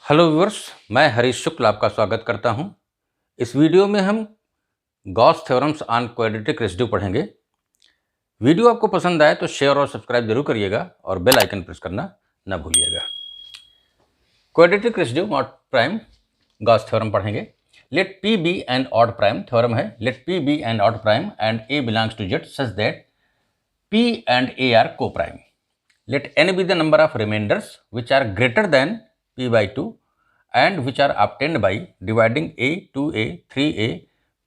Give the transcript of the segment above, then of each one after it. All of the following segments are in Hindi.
हेलो व्यूअर्स, मैं हरीश शुक्ल आपका स्वागत करता हूं। इस वीडियो में हम Gauss theorems on quadratic residue पढ़ेंगे। वीडियो आपको पसंद आए तो शेयर और सब्सक्राइब जरूर करिएगा और बेल आइकन प्रेस करना ना भूलिएगा। Quadratic residue mod prime Gauss theorem पढ़ेंगे। Let p be an odd prime theorem है। Let p be an odd prime and a belongs to Z such that p and a are coprime. Let n be the number of remainders which are greater than p by 2 and which are obtained by dividing a, 2a, 3a,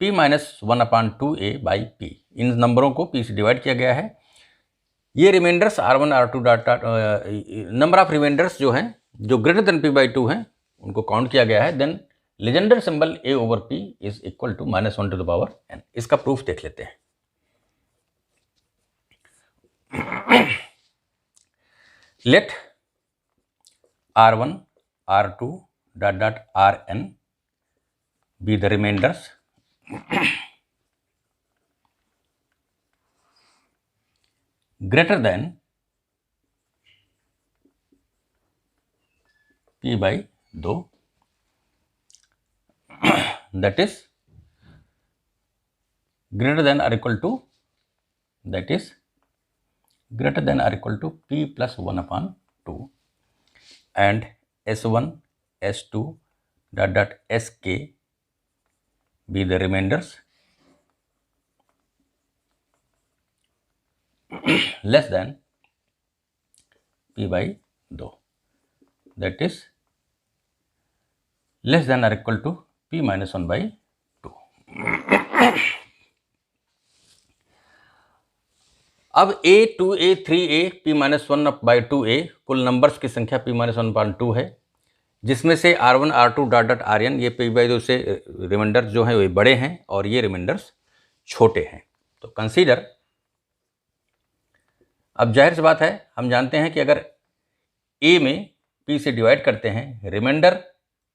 p minus 1 upon 2a by p। इन नंबरों को p से डिवाइड किया गया है। ये reminders r1 r2 number of reminders जो हैं जो ग्रेटर देन p by 2 हैं उनको काउंट किया गया है। Then Legendre symbol a over p is equal to -1 to the power n। इसका प्रूफ देख लेते हैं। Let r1 r2 rn be the remainders greater than p by 2, that is greater than or equal to p plus 1 upon 2 and s1 s2 sk be the remainders less than p by 2, that is less than or equal to p minus 1 by 2। अब a 2a 3a p minus 1 by 2a कुल नंबर्स की संख्या p minus 1 by 2 है, जिसमें से r1 r2 rn ये p by 2 से रिमाइंडर्स जो हैं वे बड़े हैं और ये रिमाइंडर्स छोटे हैं। तो कंसीडर, अब जाहिर सी बात है हम जानते हैं कि अगर a में p से डिवाइड करते हैं रिमाइंडर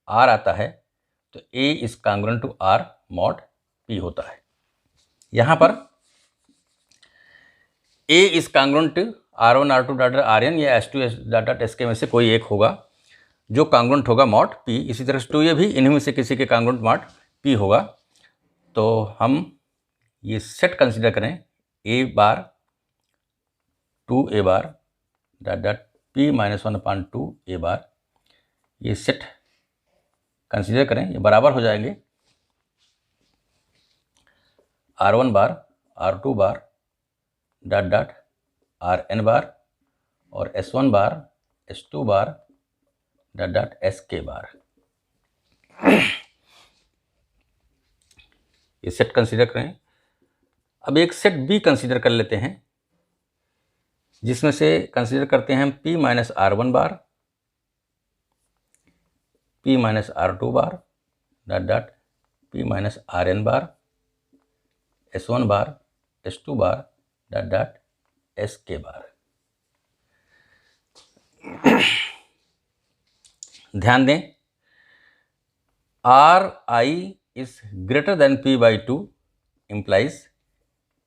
r आता है तो a is congruent to r mod p होता है। यहाँ पर a is congruent r1 r2 rn या s2 sk में से कोई एक होगा जो कांग्रुएंट होगा मॉड p। इसी तरह से 2a भी इन्हीं में से किसी के कांग्रुएंट मॉड p होगा। तो हम ये सेट कंसीडर करें a bar 2a bar p minus 1 upon 2a बार, ये सेट कंसीडर करें, ये बराबर हो जाएंगे r1 बार r2 बार rn बार और s1 बार s2 बार sk बार। ये सेट कंसीडर करें। अब एक सेट b कंसीडर कर लेते हैं, जिसमें से कंसीडर करते हैं p minus r1 bar, p minus r2 बार p minus rn bar, s1 bar s2 बार sk बार। ध्यान दें, ri is greater than p by 2 implies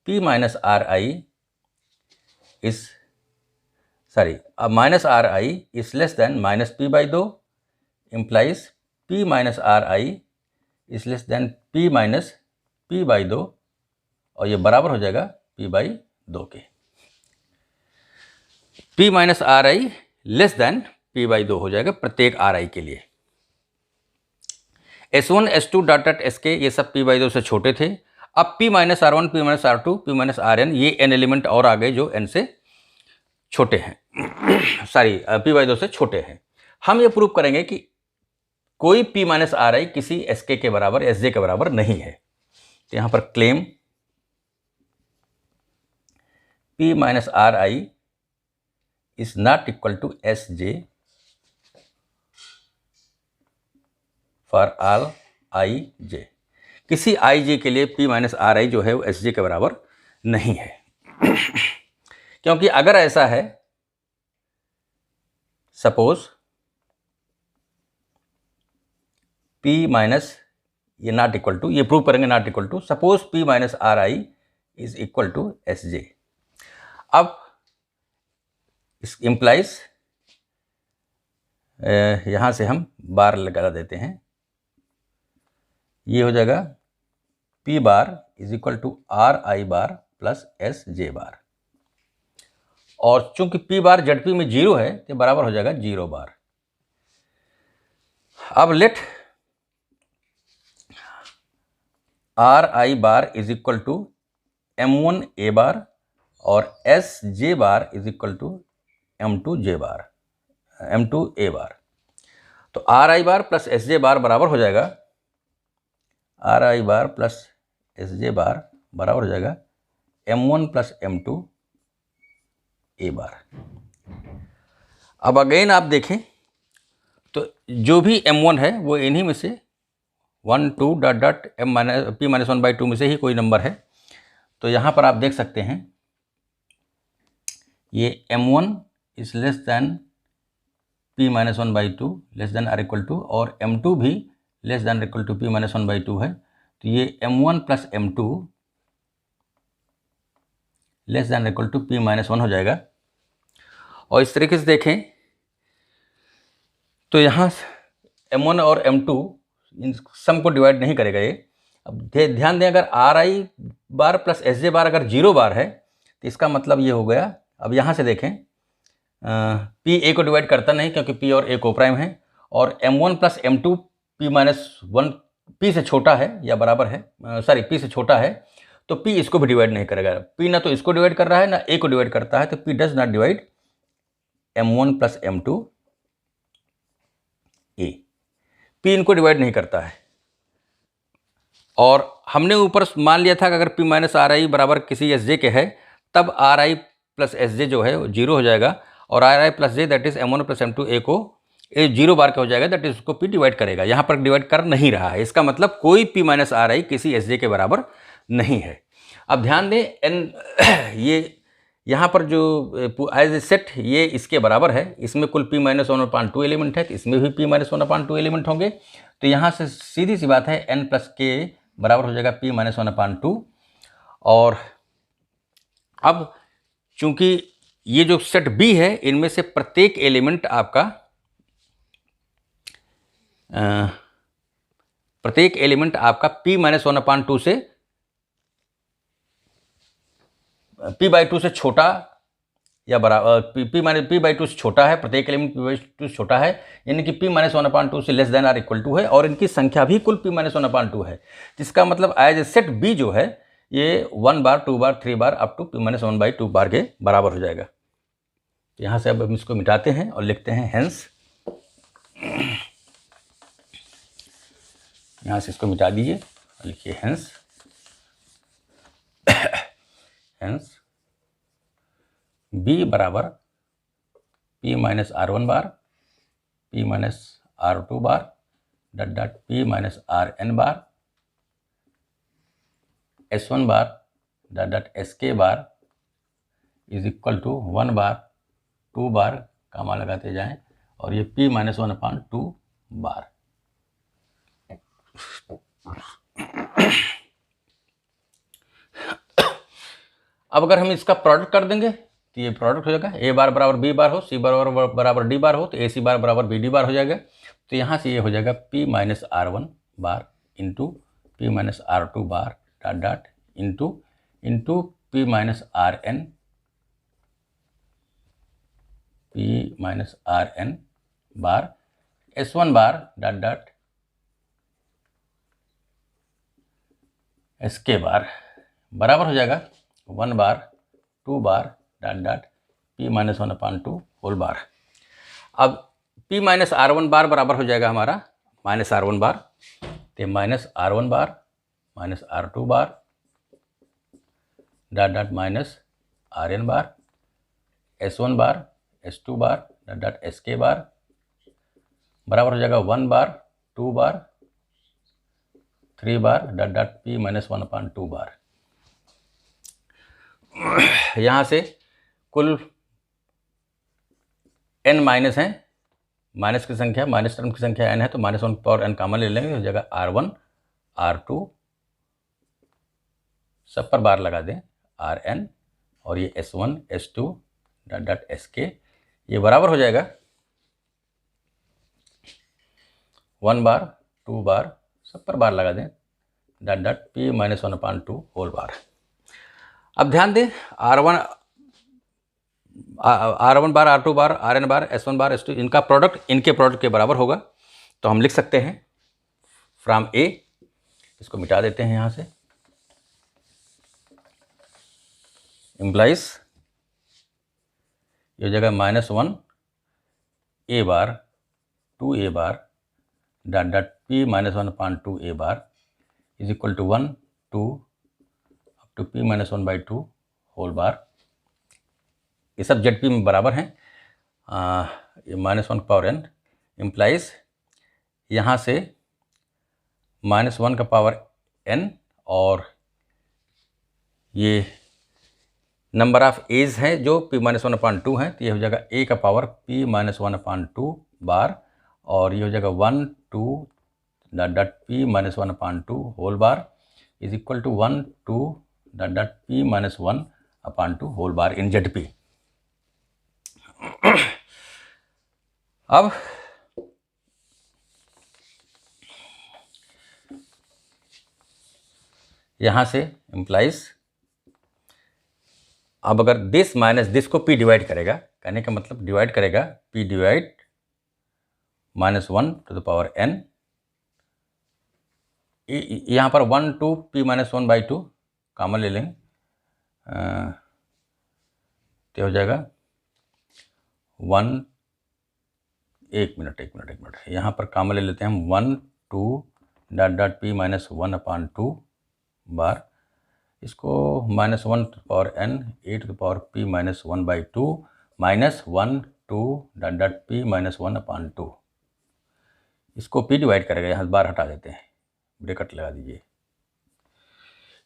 p minus ri is minus ri is less than minus p by 2 implies p minus ri is less than p minus p by 2 और ये बराबर हो जाएगा p by 2 के। p minus ri less than p by 2 हो जाएगा प्रत्येक ri के लिए। s1 s2 sk ये सब p by 2 से छोटे थे। अब p minus r1 p minus r2 p minus rn ये n एलिमेंट और आ गए जो n से छोटे हैं p by 2 से छोटे हैं। हम ये प्रूव करेंगे कि कोई p minus ri किसी sk के बराबर sj के बराबर नहीं है। तो यहां पर claim p minus ri is not equal to sj for all ij। किसी ij के लिए p minus ri जो है वो sj के बराबर नहीं है। क्योंकि अगर ऐसा है, सपोज p माइनस ये नॉट इक्वल टू, ये प्रूव करेंगे not equal to, suppose p minus ri is equal to sj। अब इस implies यहाँ से हम बार लगा देते हैं। ये हो जाएगा P bar is equal to RI bar plus SJ bar, और चूंकि P बार ZP में 0 है तो बराबर हो जाएगा 0 बार। अब let RI bar is equal to M1 A bar और SJ bar is equal to M2 A bar. तो RI bar plus SJ bar बराबर हो जाएगा, RI bar plus SJ bar बराबर हो जाएगा M1 प्लस M2 A बार। अब अगेन आप देखें तो जो भी M1 है वो इन्हीं में से 1 2 डॉट डॉट P माइनस 1/2 में से ही कोई नंबर है। तो यहाँ पर आप देख सकते हैं ये M1 is less than P minus 1/2 less than or equal to, और M2 भी less than equal to P minus 1/2 है। तो ये M1 plus M2 less than equal to P minus 1 हो जाएगा। और इस तरीके से देखें तो यहाँ M1 और M2 इन सम को डिवाइड नहीं करेगा ये। अब ध्यान दें, अगर RI बार प्लस SJ बार अगर 0 बार है तो इसका मतलब ये हो गया। अब यहाँ से देखें P A को डिवाइड करता नहीं क्योंकि P और A को प्राइम है, और M1 plus M2 P minus 1 P से छोटा है या बराबर है, सॉरी P से छोटा है, तो P इसको भी डिवाइड नहीं करेगा। P ना तो इसको डिवाइड कर रहा है ना A को डिवाइड करता है, तो P does not divide M1 plus M2 A। P इनको डिवाइड नहीं करता है। और हमने ऊपर मान लिया था कि अगर P माइनस RI बराबर किसी SJ के है तब RI प्लस SJ जो है वो 0 हो जाएगा, और RI plus J that is M1 plus M2 A को 0 बार का हो जाएगा, दैट इज उसको P डिवाइड करेगा। यहाँ पर डिवाइड कर नहीं रहा है, इसका मतलब कोई P माइनस RI किसी SJ के बराबर नहीं है। अब ध्यान दें N ये यहाँ पर जो एज ए सेट ये इसके बराबर है, इसमें कुल P माइनस 1/2 एलिमेंट है, तो इसमें भी P माइनस 1/2 एलिमेंट होंगे। तो यहाँ से सीधी सी बात है N प्लस K बराबर हो जाएगा P माइनस 1/2। और अब चूंकि ये जो सेट B है इनमें से प्रत्येक एलिमेंट आपका P माइनस 1/2 से P/2 से छोटा या बराबर, P/2 से छोटा है, प्रत्येक एलिमेंट P/2 से छोटा है, यानी कि P माइनस 1/2 से less than or equal to है, और इनकी संख्या भी कुल P माइनस 1/2 है, जिसका मतलब एज ए सेट B जो है ये 1 bar 2 bar 3 bar up to P minus 1/2 बार के बराबर हो जाएगा। तो यहाँ से अब हम इसको मिटाते हैं और लिखते हैं हेंस। यहाँ से इसको मिटा दीजिए और लिखिए हेंस B बराबर P minus R1 bar P minus R2 bar dot dot P minus RN bar S1 bar dot dot SK bar is equal to 1 bar 2 bar comma लगाते जाएं, और ये P माइनस 1/2 बार। अब अगर हम इसका प्रोडक्ट कर देंगे तो ये प्रोडक्ट हो जाएगा A बार बराबर B बार हो, C बार बराबर D बार हो, तो AC बार बराबर BD बार हो जाएगा। तो यहाँ से ये हो जाएगा P minus R1 bar into P minus R2 bar dot dot into P minus RN bar S1 बार डॉट डॉट SK बार बराबर हो जाएगा 1 bar 2 bar dot dot P minus 1/2 whole bar. अब P माइनस R1 बार बराबर हो जाएगा हमारा माइनस R1 बार, तो minus R1 bar minus R2 bar dot dot minus RN bar S1 bar S2 bar dot dot SK bar बराबर हो जाएगा 1 bar 2 bar 3 bar dot dot P minus 1/2 bar. यहाँ से कुल n माइनस हैं, माइनस की संख्या माइनस टर्म की संख्या n है, तो माइनस 1 पावर n कॉमन ले लेंगे, हो जाएगा R1 R2 सब पर बार लगा दें Rn, और ये S1 S2 dot dot SK ये बराबर हो जाएगा 1 बार 2 बार सब पर बार लगा दें, dot dot p minus 1/2 whole bar. अब ध्यान दें R1 बार R2 बार Rn bar S1 bar S2 इनका प्रोडक्ट इनके प्रोडक्ट के बराबर होगा। तो हम लिख सकते हैं फ्रॉम A, इसको मिटा देते हैं यहाँ से, इम्प्लाइज ये हो जाएगा -1 A bar 2 A bar dot dot p minus 1/2 A bar is equal to 1 2 up to p minus 1/2 whole bar. ये सब ZP में बराबर हैं, ये -1 का पावर n इम्प्लाइज यहाँ से -1 का पावर n और ये नंबर ऑफ एज है जो p माइनस 1/2 है, तो ये हो जाएगा a का पावर p माइनस 1/2 बार और ये हो जाएगा 1 2 dot dot p minus 1/2 whole bar is equal to 1 2 dot dot p minus 1/2 whole bar in ZP। अब यहाँ से इम्प्लाइज अब अगर दिस माइनस दिस को p डिवाइड करेगा, कहने का मतलब डिवाइड करेगा p divide -1 to the power n, यहाँ पर 1 2 p माइनस 1/2 कॉमन ले लेंगे, तो हो जाएगा 1 एक मिनट यहाँ पर कॉमन ले लेते हैं हम 1 2 dot dot p minus 1/2 bar, इसको -1 to power n a to the power p minus 1/2 minus 1 2 dot dot p minus 1/2, इसको p डिवाइड करेगा, यहाँ बार हटा देते हैं, ब्रैकेट लगा दीजिए,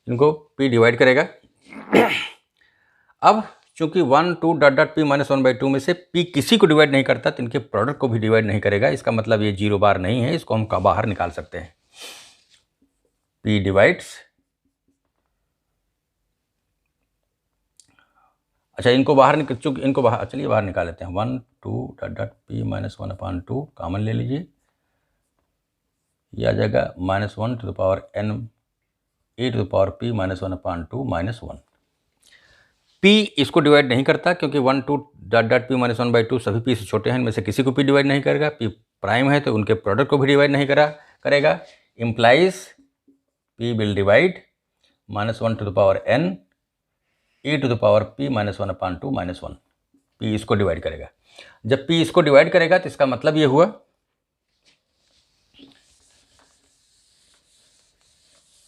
इनको p डिवाइड करेगा। अब चूंकि 1 2 डॉट डॉट p माइनस 1/2 में से p किसी को डिवाइड नहीं करता तो इनके प्रोडक्ट को भी डिवाइड नहीं करेगा, इसका मतलब ये 0 बार नहीं है, इसको हम बाहर निकाल सकते हैं। p डिवाइड्स, अच्छा इनको बाहर चूंकि इनको बाहर, चलिए बाहर निकाल लेते हैं, 1 2 dot dot p minus 1/2 common ले लीजिए, यह आ जाएगा -1 to the power n a to the power p minus 1/2 minus 1। p इसको डिवाइड नहीं करता क्योंकि 1 2 डॉट डॉट p माइनस 1/2 सभी p से छोटे हैं, इनमें से किसी को p डिवाइड नहीं करेगा, p प्राइम है तो उनके प्रोडक्ट को भी डिवाइड नहीं करेगा। Implies p will divide -1 to the power n e to the power p minus 1/2 minus 1, p इसको डिवाइड करेगा। जब p इसको डिवाइड करेगा तो इसका मतलब ये हुआ,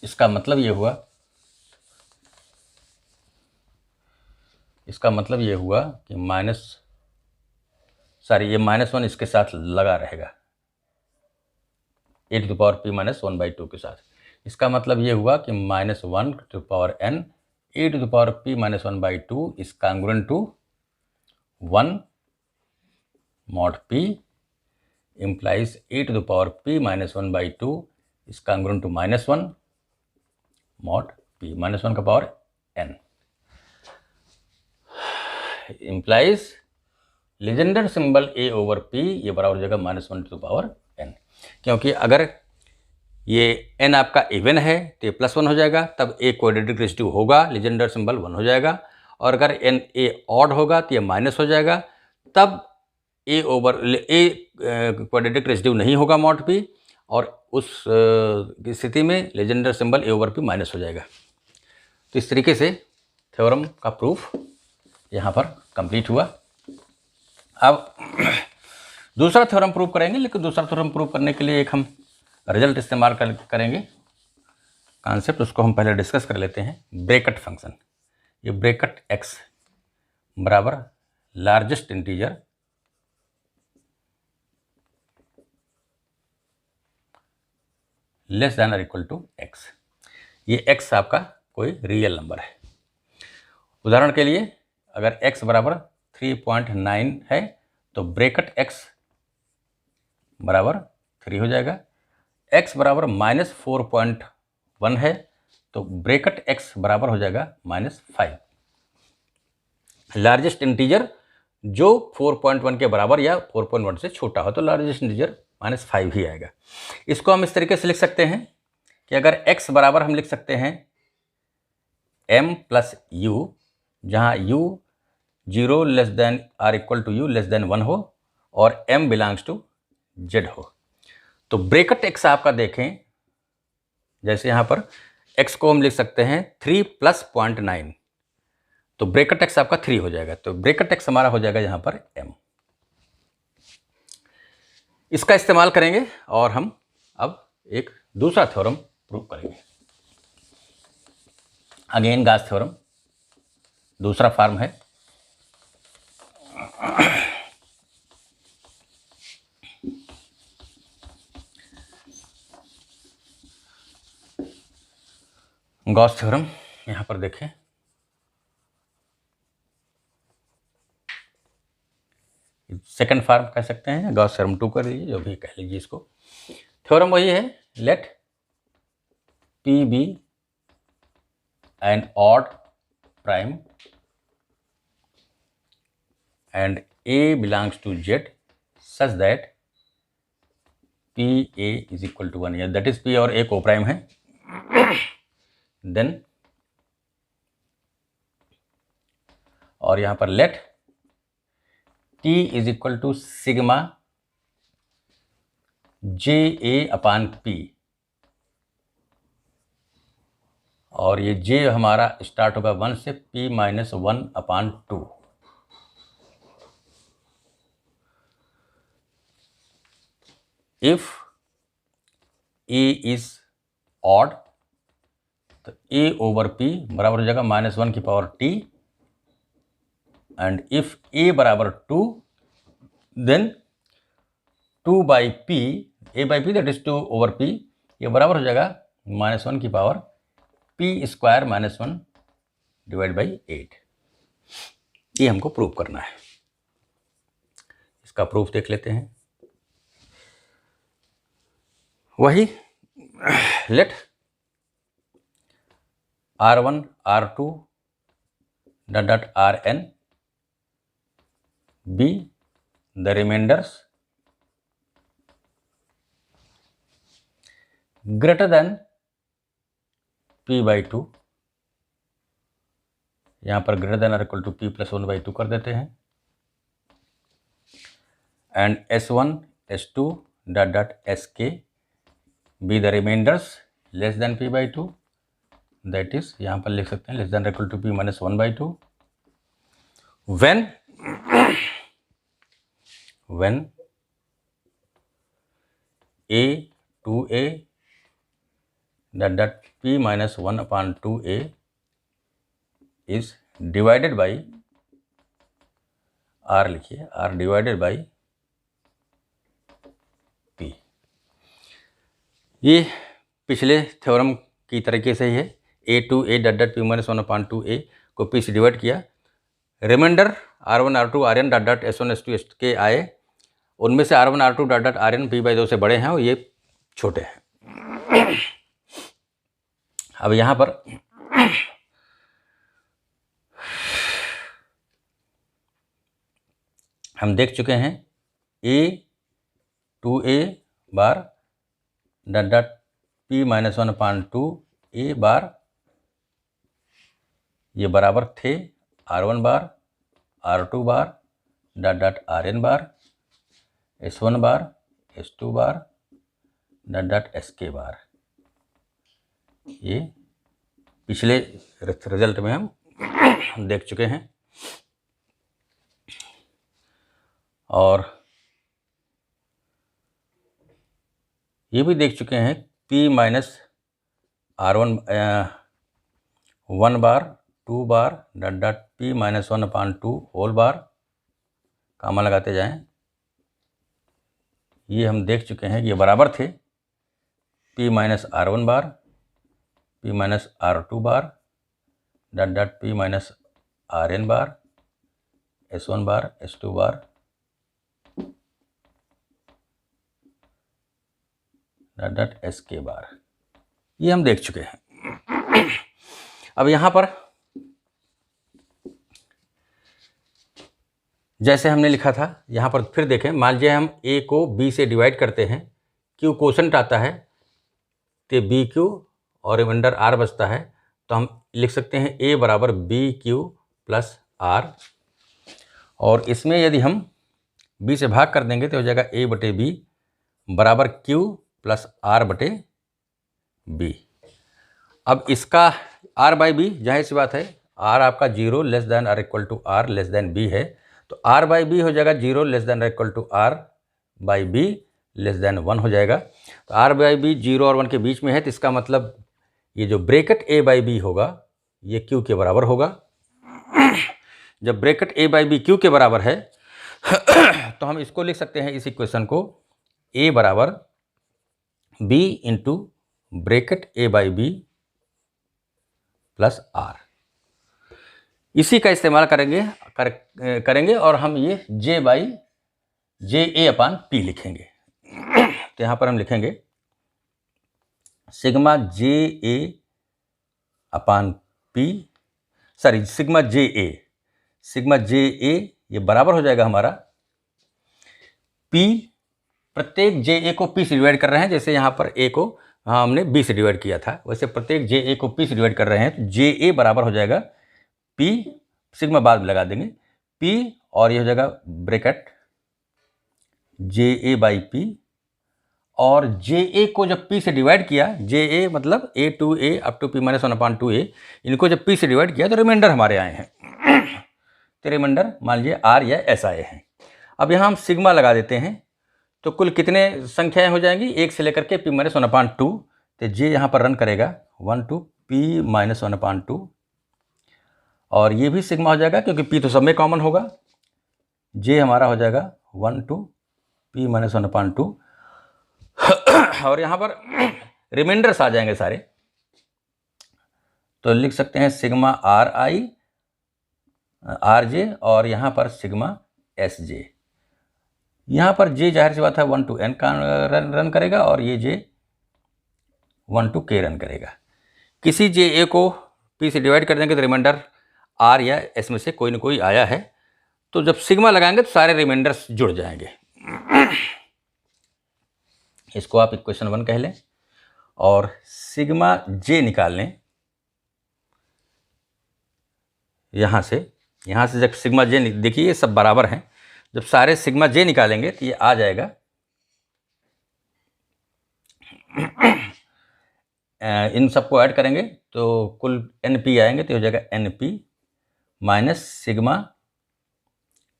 इसका मतलब ये हुआ कि ये -1 इसके साथ लगा रहेगा a to the power p minus 1/2 के साथ, इसका मतलब ये हुआ कि -1 to the power n a to the power p minus 1/2 is congruent to 1 mod p implies a to the power p minus 1/2 is congruent to -1 mod p, -1 का power n implies Legender symbol a over p ये बराबर हो जाएगा -1 टू द पावर n, क्योंकि अगर ये n आपका इवन है तो ये +1 हो जाएगा, तब a क्वाड्रेटिक रेशियो होगा, लीजेंडर सिंबल 1 हो जाएगा, और अगर a ऑड होगा तो ये माइनस हो जाएगा, तब a over a quadratic ratio नहीं होगा मॉड p, और उस स्थिति में Legender symbol a over p minus हो जाएगा। तो इस तरीके से थ्योरम का प्रूफ यहाँ पर कंप्लीट हुआ। अब दूसरा थ्योरम प्रूव करेंगे, लेकिन दूसरा थ्योरम प्रूव करने के लिए एक हम रिजल्ट इस्तेमाल करेंगे कॉन्सेप्ट, उसको हम पहले डिस्कस कर लेते हैं। ब्रैकेट फंक्शन, ये ब्रैकेट x बराबर लार्जेस्ट इंटीजर लेस देन और इक्वल टू x, ये x आपका कोई रियल नंबर है। उदाहरण के लिए अगर x बराबर 3.9 है तो ब्रैकेट x बराबर 3 हो जाएगा। x बराबर -4.1 है तो ब्रैकेट x बराबर हो जाएगा -5। लार्जेस्ट इंटीजर जो 4.1 के बराबर या 4.1 से छोटा हो तो लार्जेस्ट इंटीजर -5 ही आएगा। इसको हम इस तरीके से लिख सकते हैं कि अगर x बराबर हम लिख सकते हैं m प्लस u, जहाँ u 0 less than or equal to u less than 1 हो और m बिलोंग्स टू z हो। तो ब्रैकेट x आपका देखें, जैसे यहाँ पर x को हम लिख सकते हैं 3 प्लस 0.9, तो ब्रैकेट x आपका 3 हो जाएगा, तो ब्रैकेट x हमारा हो जाएगा यहाँ पर m। इसका इस्तेमाल करेंगे और हम अब एक दूसरा थ्योरम प्रूव करेंगे। अगेन गॉस थ्योरम, दूसरा फॉर्म है। गॉस थ्योरम यहाँ पर देखें, सेकंड फॉर्म कह सकते हैं, गॉस थ्योरम 2 कर लीजिए, जो भी कह लीजिए इसको। थ्योरम वही है, let P be an odd prime and A belongs to Z such that PA is equal to 1, या दैट इज P और A को प्राइम है। देन और यहाँ पर let T is equal to sigma JA upon P, और ये J हमारा स्टार्ट होगा 1 से, P minus 1 upon 2। If A is odd तो A ओवर P बराबर हो जाएगा -1 की power T, and if A बराबर 2 then 2 by P, A by P that is 2 over P, ये बराबर हो जाएगा -1 की power P square -1 divide by 8। ये हमको प्रूव करना है। इसका प्रूफ देख लेते हैं। वही लेट R1 R2 डॉट Rn be the remainders greater than P by 2, यहाँ पर greater than or equal to P plus 1 by 2 कर देते हैं, and S1 S2 dot Sk be the remainders less than P by 2, that is यहाँ पर लिख सकते हैं less than equal to P minus 1 by 2, when A 2A that P minus 1 upon 2A is divided by R, लिखिए R डिवाइडेड बाई P। ये पिछले थ्योरम की तरीके से ही है, A2A dot P minus 1 upon 2A को P से डिवाइड किया, reminder R1 R2 Rn dot S1 S2 Sk आए, उनमें से R1 R2 डॉट Rn P बाई 2 से बड़े हैं और ये छोटे हैं। अब यहाँ पर हम देख चुके हैं A2A बार dot P minus 1 upon 2A बार, ये बराबर थे R1 बार R2 bar dot Rn bar, S1 bar S2 bar dot Sk बार। ये पिछले रिजल्ट में हम देख चुके हैं, और ये भी देख चुके हैं P minus R1 1 bar 2 bar dot P minus 1 upon 2 whole bar, comma लगाते जाएं। ये हम देख चुके हैं, ये बराबर थे P minus R1 bar P minus R2 bar dot P minus Rn bar S1 bar S2 bar dot Sk बार, ये हम देख चुके हैं। अब यहाँ पर जैसे हमने लिखा था यहाँ पर फिर देखें, मान लीजिए हम a को b से डिवाइड करते हैं, q कोशेंट आता है तो बी क्यू और रिमाइंडर r बचता है, तो हम लिख सकते हैं a बराबर बी क्यू प्लस आर। और इसमें यदि हम b से भाग कर देंगे तो हो जाएगा a बटे बी बराबर q प्लस आर बटे बी। अब इसका r बाई बी, जाहिर सी बात है r आपका 0 less than or equal to r less than b है, तो r बाई बी हो जाएगा 0 less than or equal to r by b less than 1 हो जाएगा। तो r बाई बी 0 और 1 के बीच में है, तो इसका मतलब ये जो ब्रैकेट a बाई बी होगा ये q के बराबर होगा। जब bracket a by b q के बराबर है तो हम इसको लिख सकते हैं, इस इक्वेशन को a बराबर b into bracket a by b plus r. इसी का इस्तेमाल करेंगे और हम ये j by j a upon p लिखेंगे। तो यहाँ पर हम लिखेंगे sigma j a upon p, sorry sigma j a ये बराबर हो जाएगा हमारा P, प्रत्येक जे ए को P से डिवाइड कर रहे हैं, जैसे यहाँ पर A को हमने B से डिवाइड किया था, वैसे प्रत्येक जे ए को P से डिवाइड कर रहे हैं, तो जे ए बराबर हो जाएगा P, सिग्मा बाद में लगा देंगे P, और ये हो जाएगा bracket J A by P, और जे ए को जब P से डिवाइड किया, जे ए मतलब A to A up to P minus 1 upon 2A, इनको जब P से डिवाइड किया तो रिमाइंडर हमारे आए हैं, तो रिमाइंडर मान लीजिए R या S आए हैं। अब यहाँ हम सिग्मा लगा देते हैं, तो कुल कितने संख्याएं हो जाएंगी, 1 से लेकर के P माइनस 1 अपान 2, तो जे यहाँ पर रन करेगा 1 टू P माइनस 1 अपान 2, और ये भी सिग्मा हो जाएगा क्योंकि P तो सब में कॉमन होगा, जे हमारा हो जाएगा 1 टू P माइनस 1 अपान 2, और यहाँ पर रिमाइंडर्स आ जाएंगे सारे, तो लिख सकते हैं सिग्मा आर आई आर जे, और यहाँ पर सिग्मा एस जे। यहाँ पर जे जाहिर सी बात है 1 टू n का रन करेगा, और ये जे 1 टू k रन करेगा। किसी जे ए को P से डिवाइड कर देंगे तो रिमाइंडर R या S में से कोई ना कोई आया है, तो जब सिग्मा लगाएंगे तो सारे रिमाइंडर्स जुड़ जाएंगे। इसको आप इक्वेशन 1 कह लें, और सिग्मा जे निकाल लें यहाँ से जब सिग्मा जे, देखिए ये सब बराबर हैं, जब सारे सिग्मा जे निकालेंगे तो ये आ जाएगा इन सबको ऐड करेंगे तो कुल NP आएंगे, तो हो जाएगा NP minus sigma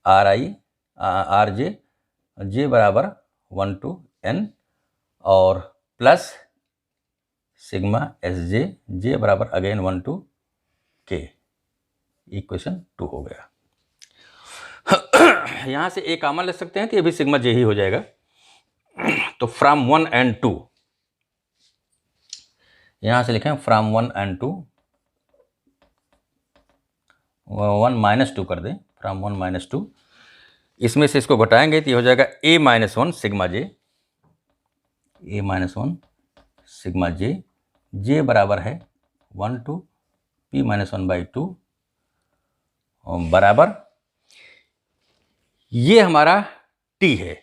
r i r j, j बराबर 1 टू n, और plus sigma s j, j बराबर अगेन 1 टू k। इक्वेशन 2 हो गया। यहाँ से a कॉमन ले सकते हैं, तो ये भी सिग्मा जे ही हो जाएगा। तो फ्रॉम 1 and 2, यहाँ से लिखें फ्रॉम 1 and 2, 1 माइनस 2 कर दें, फ्रॉम 1 माइनस 2, इसमें से इसको घटाएंगे तो ये हो जाएगा a minus 1 sigma j, a minus 1 sigma j, j बराबर है 1 टू P माइनस 1 बाई 2, बराबर ये हमारा T है,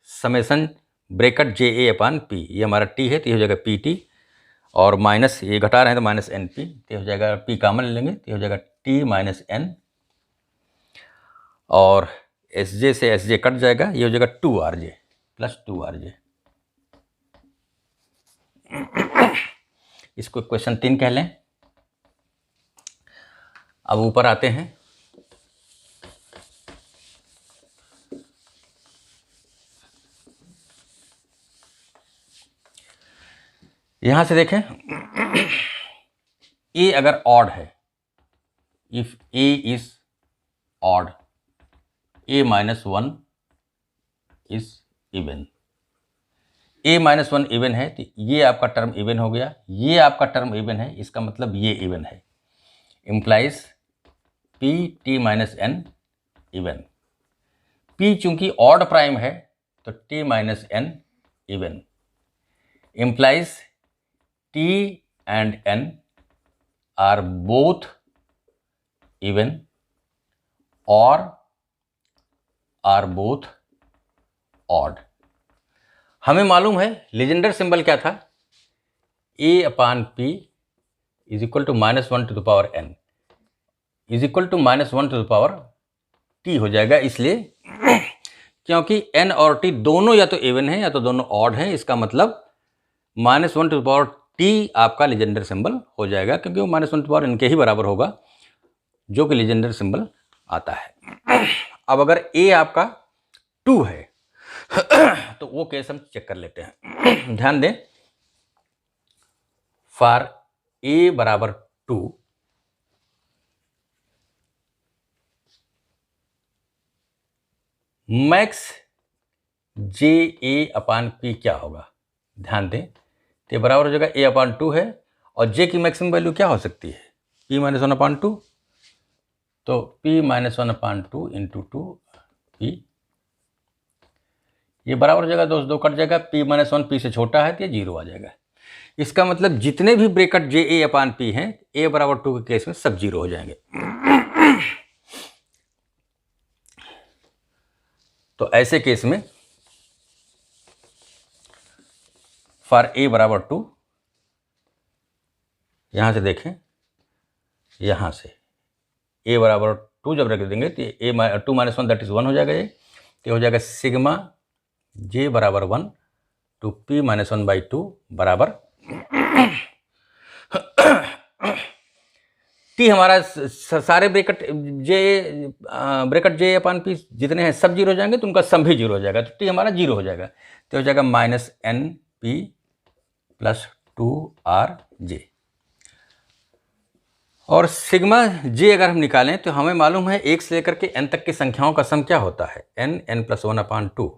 summation bracket J a upon P, ये हमारा T है, तो ये हो जाएगा PT, और माइनस ये घटा रहे हैं तो माइनस NP, तो हो जाएगा P कॉमन ले लेंगे, तो हो जाएगा T माइनस N, और SJ से SJ कट जाएगा, ये हो जाएगा 2RJ प्लस 2RJ। इसको क्वेश्चन 3 कह लें। अब ऊपर आते हैं, यहां से देखें A अगर ऑड है, if A is odd, A minus 1 is even, A minus 1 even है, तो ये आपका टर्म इवन हो गया, ये आपका टर्म इवन है, इसका मतलब ये इवन है, implies P T minus N even. P चूंकि ऑड प्राइम है तो T minus N even, implies T and N are both even, or are both odd. हमें मालूम है लीजेंडर सिंबल क्या था, a upon p is equal to -1 to the power n is equal to -1 to the power t हो जाएगा, इसलिए क्योंकि n और t दोनों या तो इवन है या तो दोनों ऑड हैं, इसका मतलब -1 टू द पावर t आपका लीजेंडर सिंबल हो जाएगा, क्योंकि वो -1 टू द पावर n के ही बराबर होगा जो कि लीजेंडर सिंबल आता है। अब अगर a आपका 2 है तो वो केस हम चेक कर लेते हैं। ध्यान दें, फॉर a बराबर 2 max J a upon P क्या होगा। ध्यान दें, तो बराबर हो जाएगा a अपान 2 है, और j की मैक्सिमम वैल्यू क्या हो सकती है, p -1 अपान 2, तो p -1 अपान 2 इंटू 2 p, ये बराबर हो जाएगा, दो कट जाएगा, p -1 p से छोटा है तो ये 0 आ जाएगा। इसका मतलब जितने भी bracket J a upon P हैं, a बराबर 2 के केस में सब 0 हो जाएंगे। तो ऐसे केस में फॉर a बराबर 2, यहां से देखें, यहां से a बराबर 2 जब रख देंगे तो a 2 -1 दैट इज 1 हो जाएगा, ये तो हो जाएगा सिग्मा j बराबर 1 टू p -1/2 बराबर t हमारा सारे ब्रैकेट जे अपान पी जितने हैं सब 0 हो जाएंगे, तो उनका सम भी 0 हो जाएगा, तो t हमारा 0 हो जाएगा, तो हो जाएगा -np + 2rj। और सिग्मा j अगर हम निकालें तो हमें मालूम है 1 से लेकर के n तक की संख्याओं का सम क्या होता है, n + 1/2,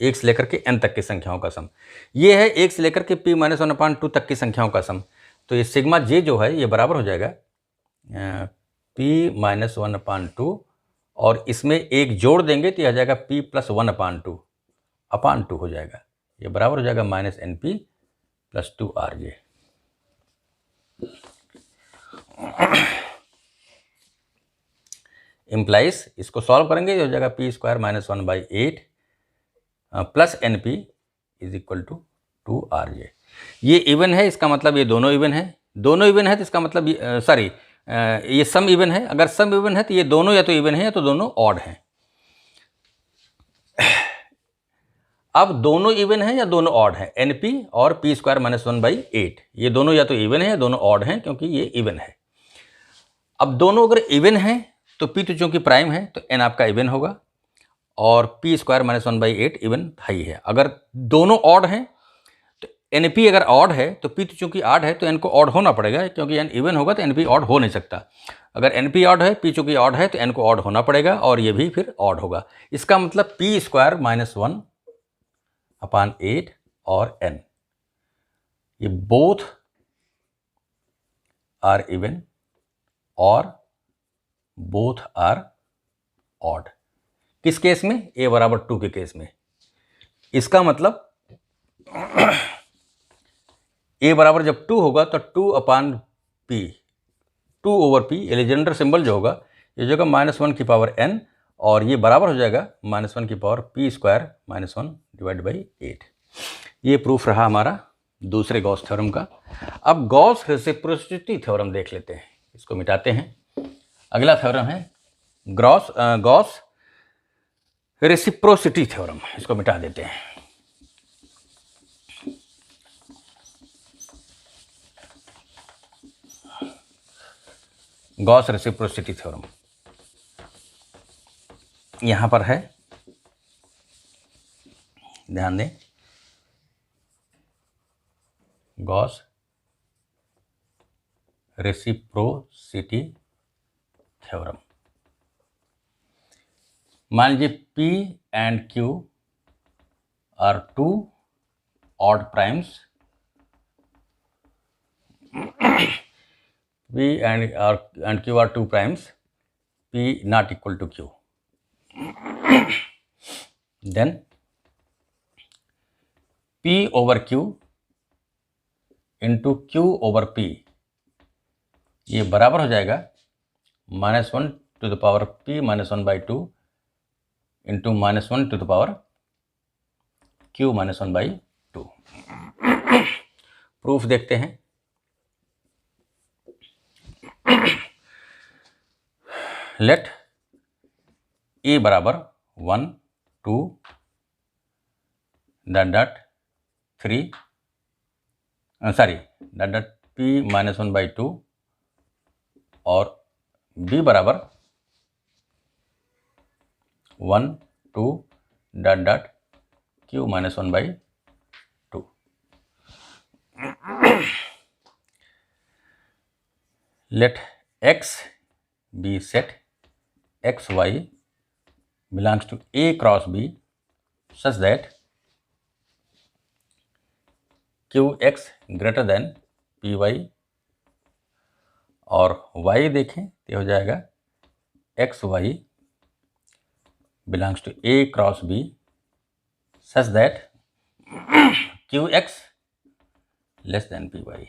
1 से लेकर के n तक की संख्याओं का सम। ये है 1 से लेकर के p -1 अपान 2 तक की संख्याओं का सम। तो ये सिग्मा j जो है ये बराबर हो जाएगा p -1 अपान 2, और इसमें एक जोड़ देंगे तो यह आ जाएगा p + 1 अपान 2 हो जाएगा, ये बराबर हो जाएगा -np + 2rj। इम्प्लाइज इसको सॉल्व करेंगे, ये हो जाएगा p² -1/8 plus np is equal to 2rj। ये इवन है, इसका मतलब ये दोनों इवन है, दोनों इवन है तो इसका मतलब ये सम इवन है। अगर सम इवन है तो ये दोनों या तो इवन है या तो दोनों ऑड हैं। अब दोनों इवन है या दोनों ऑड हैं, np और p² -1/8, ये दोनों या तो इवन है या दोनों ऑड हैं, क्योंकि ये इवन है। अब दोनों अगर इवन है तो p तो चूंकि प्राइम है तो n आपका इवन होगा, और p² -1/8 इवन हाई है। अगर दोनों ऑड हैं तो np अगर ऑड है तो p तो चूंकि ऑड है तो n को ऑड होना पड़ेगा, क्योंकि n इवन होगा तो np ऑड हो नहीं सकता। अगर np ऑड है, p चूंकि ऑड है तो n को ऑड होना पड़ेगा, और ये भी फिर ऑड होगा। इसका मतलब p² -1/8 और n ये बोथ आर इवन और बोथ आर ऑड। किस केस में, a बराबर 2 के केस में। इसका मतलब a बराबर जब 2 होगा तो 2/p, 2/p लीजेंडर सिंबल जो होगा ये जो होगा -1 की पावर n, और ये बराबर हो जाएगा -1 की पावर p² -1/8। ये प्रूफ रहा हमारा दूसरे गॉस थ्योरम का। अब गॉस रेसिप्रोसिटी थ्योरम देख लेते हैं, इसको मिटाते हैं। अगला थ्योरम है गॉस रेसिप्रोसिटी थ्योरम, इसको मिटा देते हैं। गॉस रेसिप्रोसिटी थ्योरम यहां पर है, ध्यान दें, गॉस रेसिप्रोसिटी थ्योरम। मान लीजिए P and Q are two odd primes, P and Q are two primes, P not equal to Q. Then P over Q into Q over P, ये बराबर हो जाएगा -1 to the power P -1/2 into -1 to the power q - 1/2। Proof देखते हैं। लेट e बराबर 1 2 .3 p - 1/2 और b बराबर 1 2 q - 1/2। Let x be set x y belongs to A cross B such that qx greater than py और y देखें तो हो जाएगा xy belongs to A cross B such that qx less than py।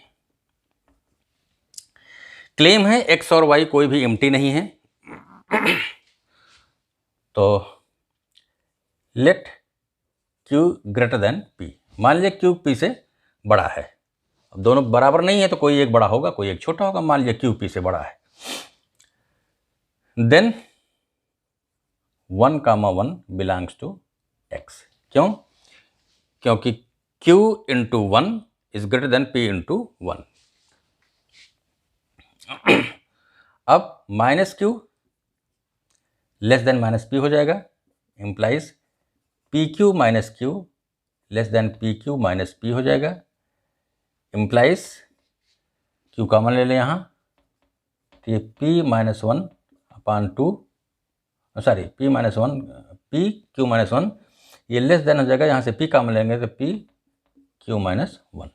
Claim है x और y कोई भी एम्प्टी नहीं है, तो let q greater than p। मान लीजिए q p से बड़ा है। अब दोनों बराबर नहीं है तो कोई एक बड़ा होगा, कोई एक छोटा होगा। मान लीजिए q p से बड़ा है, देन 1, 1 बिलोंग्स टू x। क्यों? क्योंकि q into 1 is greater than p into 1। अब -q लेस देन -p हो जाएगा, implies pq - q less than pq - p हो जाएगा, इंप्लाइज q कॉमन ले लें यहाँ, तो ये p - 1/2 pq - 1 ये लेस देन हो जाएगा। यहाँ से p कॉमन लेंगे तो pq - 1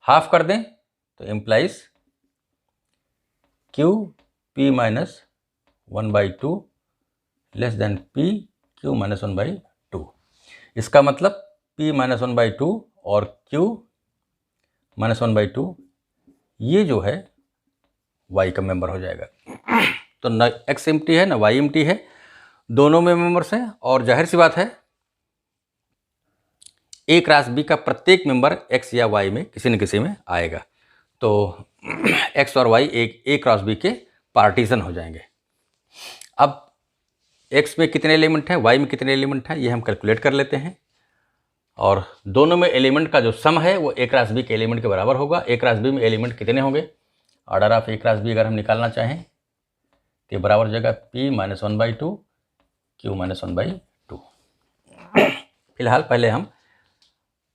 हाफ कर दें तो implies q p - 1/2 less than pq - 1/2। इसका मतलब p - 1/2 और q - 1/2 ये जो है y का मेंबर हो जाएगा। तो न x एम्प्टी है न y एम्प्टी है, दोनों में मेंबर्स हैं। और जाहिर सी बात है A क्रॉस B का प्रत्येक मेंबर x या y में किसी न किसी में आएगा, तो x और y एक A क्रॉस B के पार्टीशन हो जाएंगे। अब x में कितने एलिमेंट हैं, y में कितने एलिमेंट हैं, ये हम कैलकुलेट कर लेते हैं। और दोनों में एलिमेंट का जो सम है वो A क्रॉस B के एलिमेंट के बराबर होगा। A क्रॉस B में एलिमेंट कितने होंगे, order of A cross B अगर हम निकालना चाहें तो ये बराबर हो जाएगा p - 1/2 q - 1/2। फिलहाल पहले हम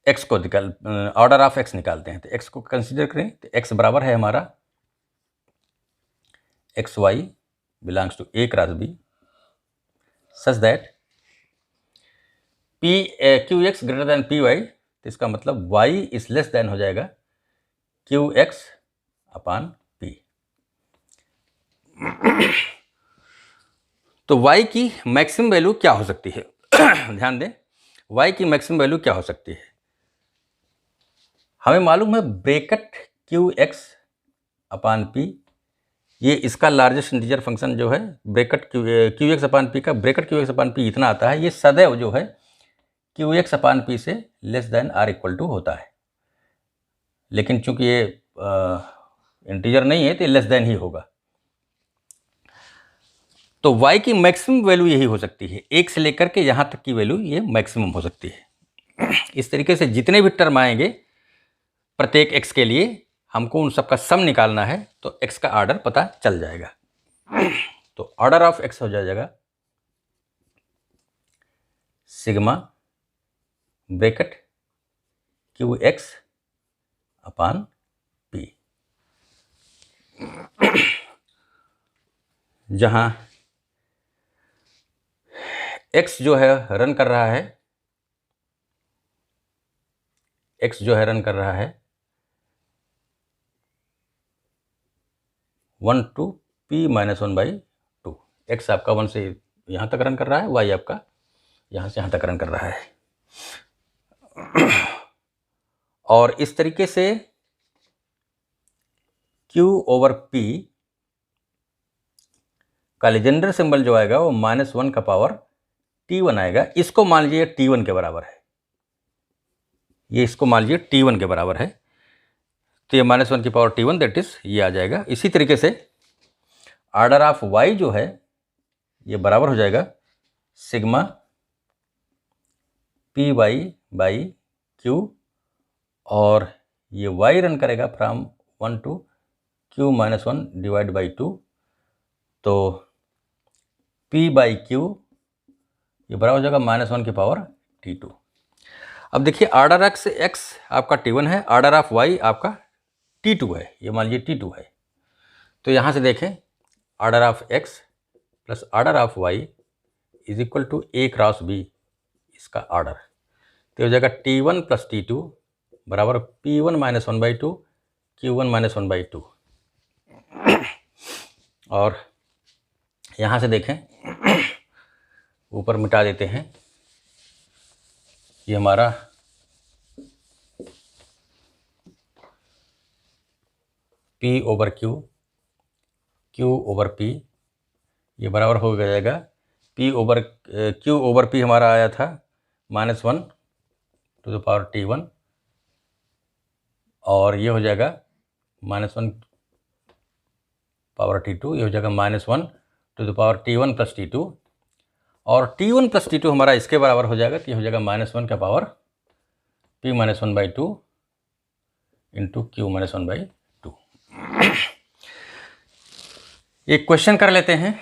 x को ऑर्डर ऑफ x निकालते हैं। तो x को कंसीडर करें तो x बराबर है हमारा xy belongs to A cross B such that qx greater than py। तो इसका मतलब y इज लेस देन हो जाएगा qx अपॉन p। तो y की मैक्सिमम वैल्यू क्या हो सकती है? ध्यान दें, y की मैक्सिमम वैल्यू क्या हो सकती है? हमें मालूम है ब्रैकेट qx अपॉन p, ये इसका लार्जेस्ट इंटीजर फंक्शन जो है ब्रैकेट qx अपॉन p का ब्रैकेट qx अपॉन p इतना आता है। ये सदैव जो है qx अपॉन p से less than or equal to होता है, लेकिन चूंकि ये इंटीजर नहीं है तो लेस देन ही होगा। तो y की मैक्सिमम वैल्यू यही हो सकती है, 1 से लेकर के यहाँ तक की वैल्यू ये मैक्सिमम हो सकती है। इस तरीके से जितने भी टर्म आएंगे प्रत्येक x के लिए हमको उन सब का सम निकालना है, तो x का ऑर्डर पता चल जाएगा। तो ऑर्डर ऑफ x हो जाएगा sigma bracket qx upon p, जहां x जो है रन कर रहा है, x जो है रन कर रहा है 1 to p - 1/2। x आपका 1 से यहाँ तक रन कर रहा है, y आपका यहाँ से यहाँ तक रन कर रहा है। और इस तरीके से q/p का लेजेंडर सिंबल जो आएगा वो -1 का पावर T1 आएगा, इसको मान लीजिए T1 के बराबर है, ये इसको मान लीजिए T1 के बराबर है, तो ये -1 की पावर T1 दैट इज ये आ जाएगा। इसी तरीके से ऑर्डर ऑफ y जो है ये बराबर हो जाएगा sigma p y by q, और ये y रन करेगा from 1 to q - 1 divide by 2, तो p बाई क्यू ये बराबर हो जाएगा -1 की पावर T2। अब देखिए ऑर्डर x आपका T1 है, ऑर्डर ऑफ y आपका T2 है, ये मान लीजिए T2 है। तो यहाँ से देखें order of x plus order of y is equal to a cross b, इसका ऑर्डर तो हो जाएगा T1 प्लस T2 बराबर P1 - 1/2 Q1 - 1/2। और यहाँ से देखें ऊपर मिटा देते हैं, ये हमारा P over Q, Q over P ये बराबर हो जाएगा P over Q over P हमारा आया था -1 टू द पावर T1, और ये हो जाएगा -1 पावर T2, ये हो जाएगा -1 to the power T1 plus T2, और T1 प्लस T2 हमारा इसके बराबर हो जाएगा, तो ये हो जाएगा -1 का पावर P - 1/2 इंटू Q - 1/2। एक क्वेश्चन कर लेते हैं,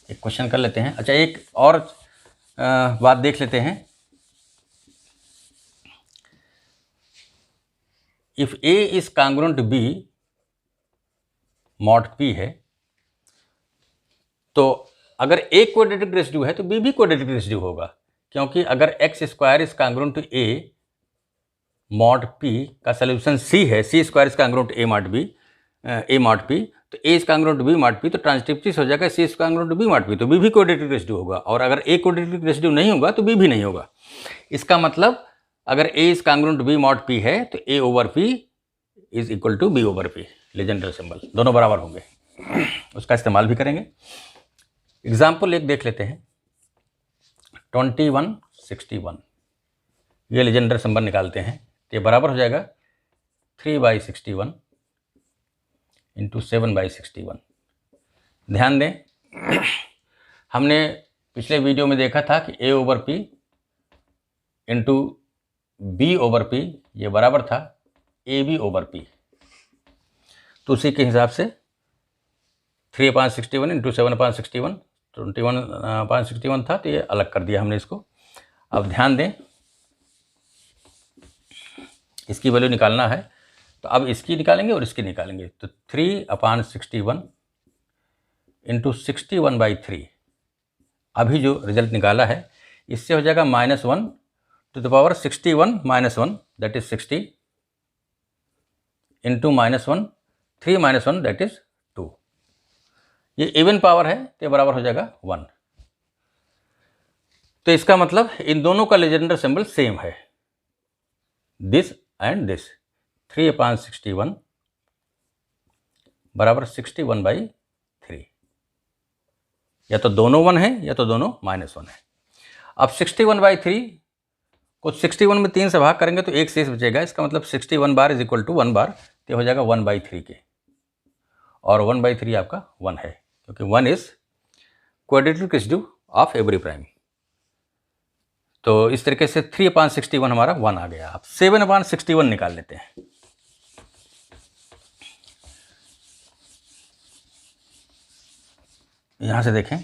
एक क्वेश्चन कर लेते हैं। अच्छा, एक और बात देख लेते हैं। If A is congruent to B mod P है, तो अगर A क्वाड्रेटिक रेसिड्यू है तो B भी क्वाड्रेटिक रेसिड्यू होगा, क्योंकि अगर x² is congruent to A mod P का सोल्यूशन C है, C² is congruent A mod B, A mod P, तो A is congruent to B mod P, तो ट्रांसटिव हो जाएगा C is congruent to B mod P, तो B भी क्वाड्रेटिक रेसिड्यू होगा, और अगर A क्वाड्रेटिक रेसिड्यू नहीं होगा तो B भी नहीं होगा। इसका मतलब अगर A is congruent to B mod P है तो A over P is equal to B over P, Legendre symbol दोनों बराबर होंगे, उसका इस्तेमाल भी करेंगे। एग्जाम्पल एक देख लेते हैं, 2161, ये लेजेंडर सिंबल निकालते हैं, तो ये बराबर हो जाएगा 3/61 इंटू 7/61। ध्यान दें हमने पिछले वीडियो में देखा था कि A over P into B over P ये बराबर था AB ओवर P, तो उसी के हिसाब से 3/61 इंटू 7/61 21/61 था, तो ये अलग कर दिया हमने इसको। अब ध्यान दें इसकी वैल्यू निकालना है, तो अब इसकी निकालेंगे और इसकी निकालेंगे, तो 3/61 इंटू 61/3 अभी जो रिजल्ट निकाला है इससे हो जाएगा -1 to the power 61 - 1 that is 60 into -1 3 - 1 that is 2। ये इवन पावर है तो ये बराबर हो जाएगा 1। तो इसका मतलब इन दोनों का लेजेंडर सिंबल सेम है, दिस एंड दिस, 3/61 बराबर 61/3, या तो दोनों 1 है या तो दोनों -1 है। अब 61/3 को 61 में 3 से भाग करेंगे तो एक शेष बचेगा, इसका मतलब 61 बार इज इक्वल टू 1 बार, तो हो जाएगा 1/3 के, और 1/3 आपका 1 है, क्योंकि 1 is quadratic residue of every prime. तो इस तरीके से 3/61 हमारा 1 आ गया। अब 7/61 निकाल लेते हैं। यहाँ से देखें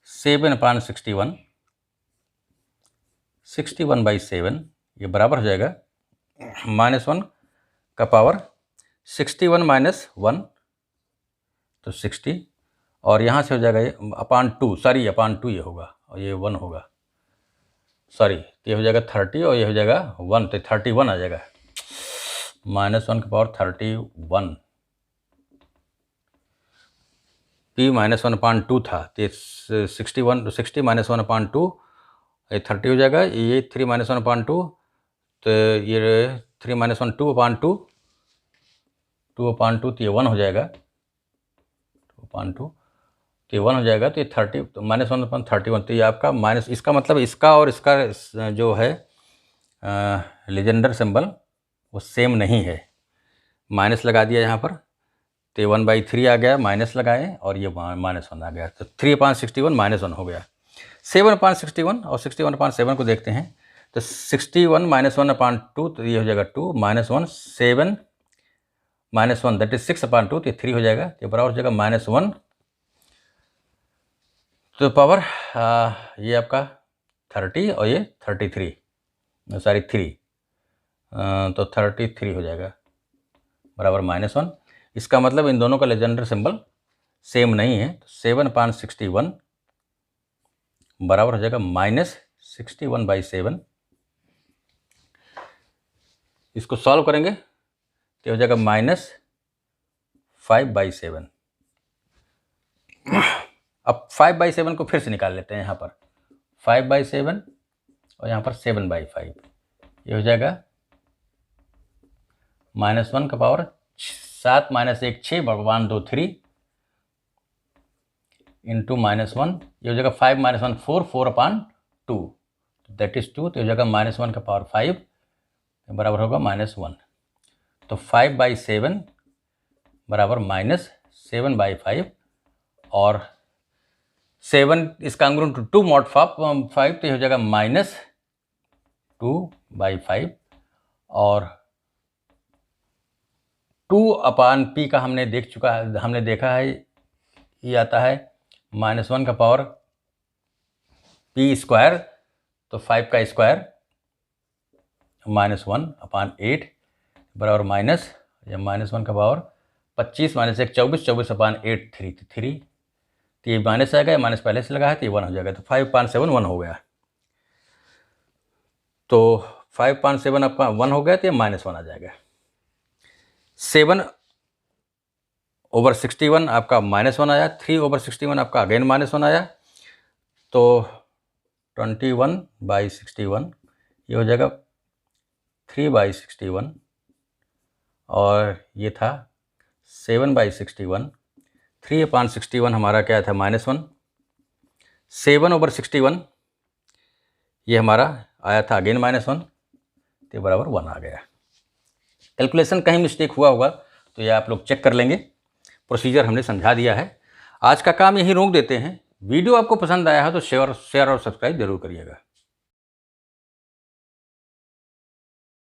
7/61 61/7 ये बराबर हो जाएगा -1 का पावर 61 - 1 तो 60, और यहाँ से हो जाएगा ये /2, सॉरी /2 ये होगा और ये 1 होगा, सॉरी ये हो जाएगा 30 और ये हो जाएगा 1, तो 31 आ जाएगा, -1 का पावर 31, P -1/2 था, तो 60 -1/2 ये 30 हो जाएगा, ये 3 -1/2, तो ये 3 - 1 2/2 2/2, तो ये 1 हो जाएगा 2/2, तो ये 1 हो जाएगा, तो ये 30 तो -1/31, तो ये आपका माइनस, इसका मतलब इसका और इसका जो है लीजेंडर सिंबल वो सेम नहीं है। माइनस लगा दिया यहाँ पर, तो 1/3 आ गया, माइनस लगाए और ये -1 आ गया, तो 3/61 -1 हो गया। 7/61 और 61/7 को देखते हैं, तो 61 -1/2, तो ये हो जाएगा 2 -1 7 -1 दैट इज 6/2, तो ये 3 हो जाएगा, तो बराबर हो जाएगा -1 तो पावर ये आपका 30 और ये 33 सॉरी 3 तो 33 हो जाएगा बराबर -1। इसका मतलब इन दोनों का लेजेंडर सिंबल सेम नहीं है, तो 7/61 बराबर हो जाएगा -61/7। इसको सॉल्व करेंगे तो हो जाएगा -5/7। अब 5/7 को फिर से निकाल लेते हैं। यहाँ पर 5/7 और यहाँ पर 7/5, ये हो जाएगा -1 का पावर 7 -1 6 1 2 3 इंटू -1, ये हो जाएगा 5 -1 4 4/2 दैट इज 2, तो हो जाएगा -1 का पावर 5 बराबर होगा -1। तो 5/7 बराबर -7/5 और 7 इज कांग्रुएंट टू 2 mod 5, तो ये हो जाएगा -2/5 और 2/p का हमने देखा है, ये आता है -1 का पावर p स्क्वायर, तो 5 का स्क्वायर -1/8 बराबर -1 का पावर 25 -1 24 24/8 3 तो ये माइनस आएगा, ये माइनस पहले से लगा है, तो ये 1 हो जाएगा, तो 5/7 1 हो गया। तो 5/7 आपका 1 हो गया, तो ये -1 आ जाएगा। 7/61 आपका -1 आया, 3/61 आपका अगेन -1 आया, तो 21/61 ये हो जाएगा 3/61 और ये था 7/61। 3/61 हमारा क्या था -1। 7/61 ये हमारा आया था अगेन -1, तो बराबर 1 आ गया। कैलकुलेशन कहीं मिस्टेक हुआ होगा तो ये आप लोग चेक कर लेंगे, प्रोसीजर हमने समझा दिया है। आज का काम यहीं रोक देते हैं। वीडियो आपको पसंद आया है तो शेयर और सब्सक्राइब जरूर करिएगा।